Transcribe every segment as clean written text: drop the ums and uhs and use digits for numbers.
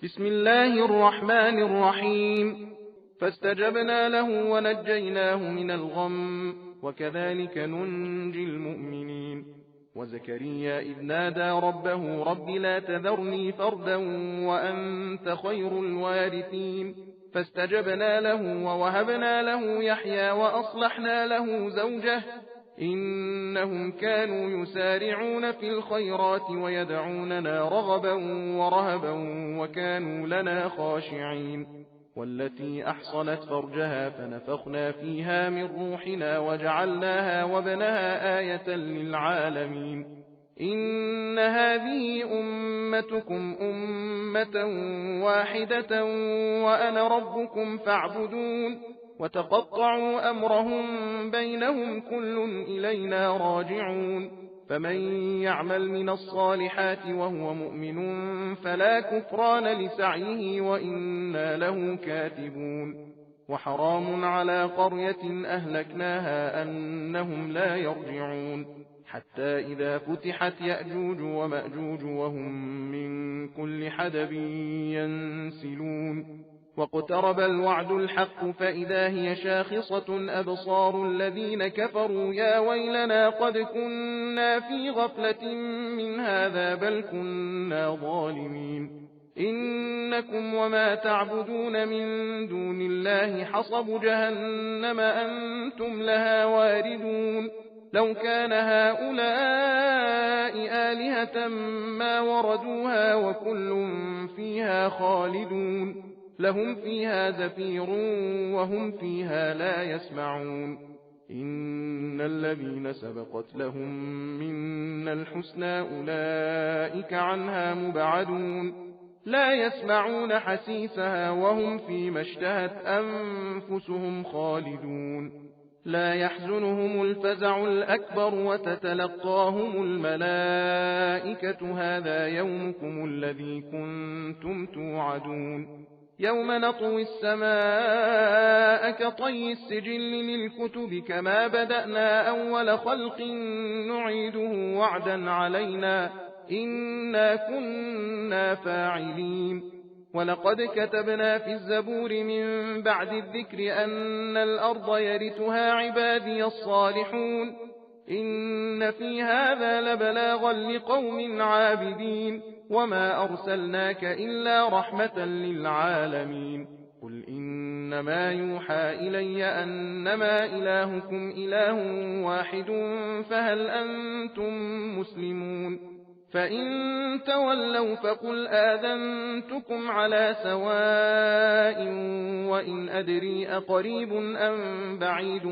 بسم الله الرحمن الرحيم. فاستجبنا له ونجيناه من الغم وكذلك ننجي المؤمنين. وزكريا إذ نادى ربه رب لا تذرني فردا وأنت خير الوارثين. فاستجبنا له ووهبنا له يحيى وأصلحنا له زوجه إنهم كانوا يسارعون في الخيرات ويدعوننا رغبا ورهبا وكانوا لنا خاشعين. والتي أحصنت فرجها فنفخنا فيها من روحنا وجعلناها وابنها آية للعالمين. إن هذه أمتكم أمة واحدة وأنا ربكم فاعبدون. وتقطعوا أمرهم بينهم كل إلينا راجعون. فمن يعمل من الصالحات وهو مؤمن فلا كفران لسعيه وإنا له كاتبون. وحرام على قرية أهلكناها أنهم لا يرجعون حتى إذا فتحت يأجوج ومأجوج وهم من كل حدب ينسلون. واقترب الوعد الحق فإذا هي شاخصة أبصار الذين كفروا يا ويلنا قد كنا في غفلة من هذا بل كنا ظالمين. إنكم وما تعبدون من دون الله حصب جهنم أنتم لها واردون. لو كان هؤلاء آلهة ما وردوها وكل فيها خالدون. لهم فيها زفير وهم فيها لا يسمعون. إن الذين سبقت لهم منا الحسنى أولئك عنها مبعدون. لا يسمعون حسيسها وهم فيما اشتهت أنفسهم خالدون. لا يحزنهم الفزع الأكبر وتتلقاهم الملائكة هذا يومكم الذي كنتم توعدون. يوم نطوي السماء كطي السجل للكتب كما بدأنا أول خلق نعيده وعدا علينا إنا كنا فاعلين. ولقد كتبنا في الزبور من بعد الذكر أن الأرض يرثها عبادي الصالحون. إن في هذا لبلاغا لقوم عابدين. وما أرسلناك إلا رحمة للعالمين. قل إنما يوحى إلي أنما إلهكم إله واحد فهل أنتم مسلمون؟ فإن تولوا فقل آذنتكم على سواء وإن أدري أقريب أم بعيد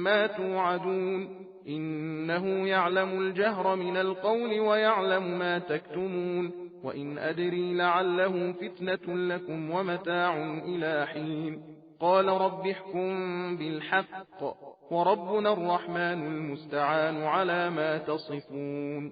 ما توعدون. إنه يعلم الجهر من القول ويعلم ما تكتمون. وإن أدري لعله فتنة لكم ومتاع إلى حين. قال رب احكم بالحق وربنا الرحمن المستعان على ما تصفون.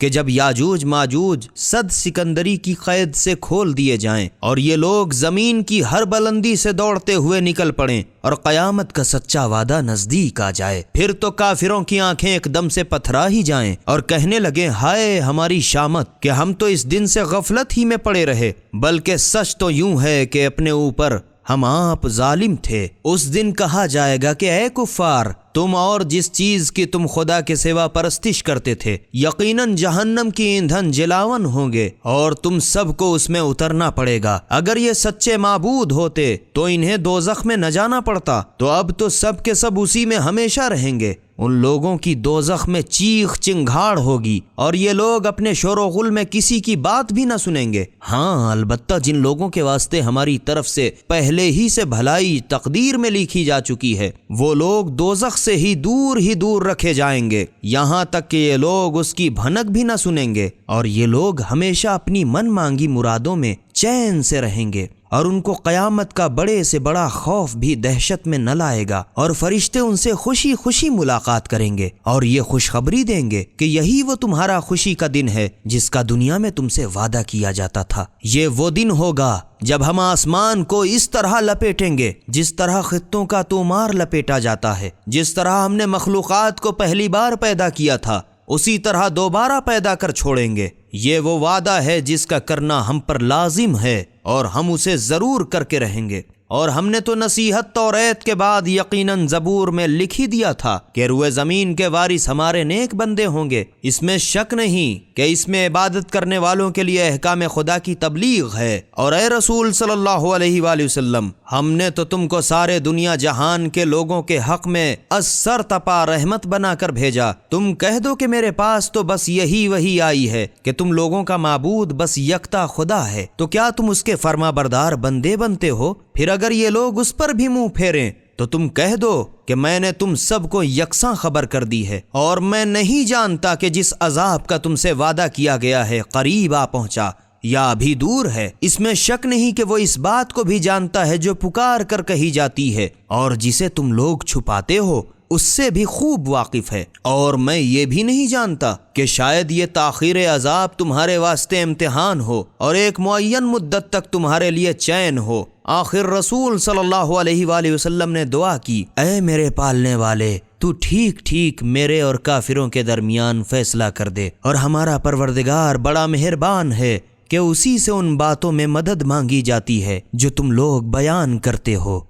کہ جب یاجوج ماجوج صد سکندری کی قید سے کھول دیے جائیں اور یہ لوگ زمین کی ہر بلندی سے دوڑتے ہوئے نکل پڑیں اور قیامت کا سچا وعدہ نزدیک آ جائے، پھر تو کافروں کی آنکھیں ایک دم سے پتھرا ہی جائیں اور کہنے لگیں ہائے ہماری شامت کہ ہم تو اس دن سے غفلت ہی میں پڑے رہے، بلکہ سچ تو یوں ہے کہ اپنے اوپر ہم آپ ظالم تھے۔ اس دن کہا جائے گا کہ اے کفار، تم اور جس چیز کی تم خدا کے سوا پرستش کرتے تھے یقیناً جہنم کی ایندھن جلاون ہوں گے اور تم سب کو اس میں اترنا پڑے گا۔ اگر یہ سچے معبود ہوتے تو انہیں دوزخ میں نہ جانا پڑتا، تو اب تو سب کے سب اسی میں ہمیشہ رہیں گے۔ ان لوگوں کی دوزخ میں چیخ چنگھاڑ ہوگی اور یہ لوگ اپنے شور و غل میں کسی کی بات بھی نہ سنیں گے۔ ہاں البتہ جن لوگوں کے واسطے ہماری طرف سے پہلے ہی سے بھلائی تقدیر میں لکھی جا چکی ہے، وہ لوگ دوزخ سے ہی دور رکھے جائیں گے، یہاں تک کہ یہ لوگ اس کی بھنک بھی نہ سنیں گے، اور یہ لوگ ہمیشہ اپنی من مانگی مرادوں میں چین سے رہیں گے، اور ان کو قیامت کا بڑے سے بڑا خوف بھی دہشت میں نہ لائے گا، اور فرشتے ان سے خوشی خوشی ملاقات کریں گے اور یہ خوشخبری دیں گے کہ یہی وہ تمہارا خوشی کا دن ہے جس کا دنیا میں تم سے وعدہ کیا جاتا تھا۔ یہ وہ دن ہوگا جب ہم آسمان کو اس طرح لپیٹیں گے جس طرح خطوں کا تومار لپیٹا جاتا ہے، جس طرح ہم نے مخلوقات کو پہلی بار پیدا کیا تھا اسی طرح دوبارہ پیدا کر چھوڑیں گے۔ یہ وہ وعدہ ہے جس کا کرنا ہم پر لازم ہے اور ہم اسے ضرور کر کے رہیں گے۔ اور ہم نے تو نصیحت توریت کے بعد یقیناً زبور میں لکھ ہی دیا تھا کہ روئے زمین کے وارث ہمارے نیک بندے ہوں گے، اس میں شک نہیں کہ اس میں عبادت کرنے والوں کے لیے احکام خدا کی تبلیغ ہے۔ اور اے رسول صلی اللہ علیہ وآلہ وسلم، ہم نے تو تم کو سارے دنیا جہان کے لوگوں کے حق میں از سر تپا رحمت بنا کر بھیجا۔ تم کہہ دو کہ میرے پاس تو بس یہی وہی آئی ہے کہ تم لوگوں کا معبود بس یکتا خدا ہے، تو کیا تم اس کے فرما بردار بندے بنتے ہو؟ پھر اگر یہ لوگ اس پر بھی منہ پھیریں تو تم کہہ دو کہ میں نے تم سب کو یکساں خبر کر دی ہے، اور میں نہیں جانتا کہ جس عذاب کا تم سے وعدہ کیا گیا ہے قریب آ پہنچا یا ابھی دور ہے۔ اس میں شک نہیں کہ وہ اس بات کو بھی جانتا ہے جو پکار کر کہی جاتی ہے، اور جسے تم لوگ چھپاتے ہو اس سے بھی خوب واقف ہے۔ اور میں یہ بھی نہیں جانتا کہ شاید یہ تاخیر عذاب تمہارے واسطے امتحان ہو اور ایک معین مدت تک تمہارے لیے چین ہو۔ آخر رسول صلی اللہ علیہ وآلہ وسلم نے دعا کی، اے میرے پالنے والے، تو ٹھیک ٹھیک میرے اور کافروں کے درمیان فیصلہ کر دے، اور ہمارا پروردگار بڑا مہربان ہے کہ اسی سے ان باتوں میں مدد مانگی جاتی ہے جو تم لوگ بیان کرتے ہو۔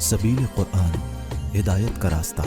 سبیل قرآن، ہدایت کا راستہ۔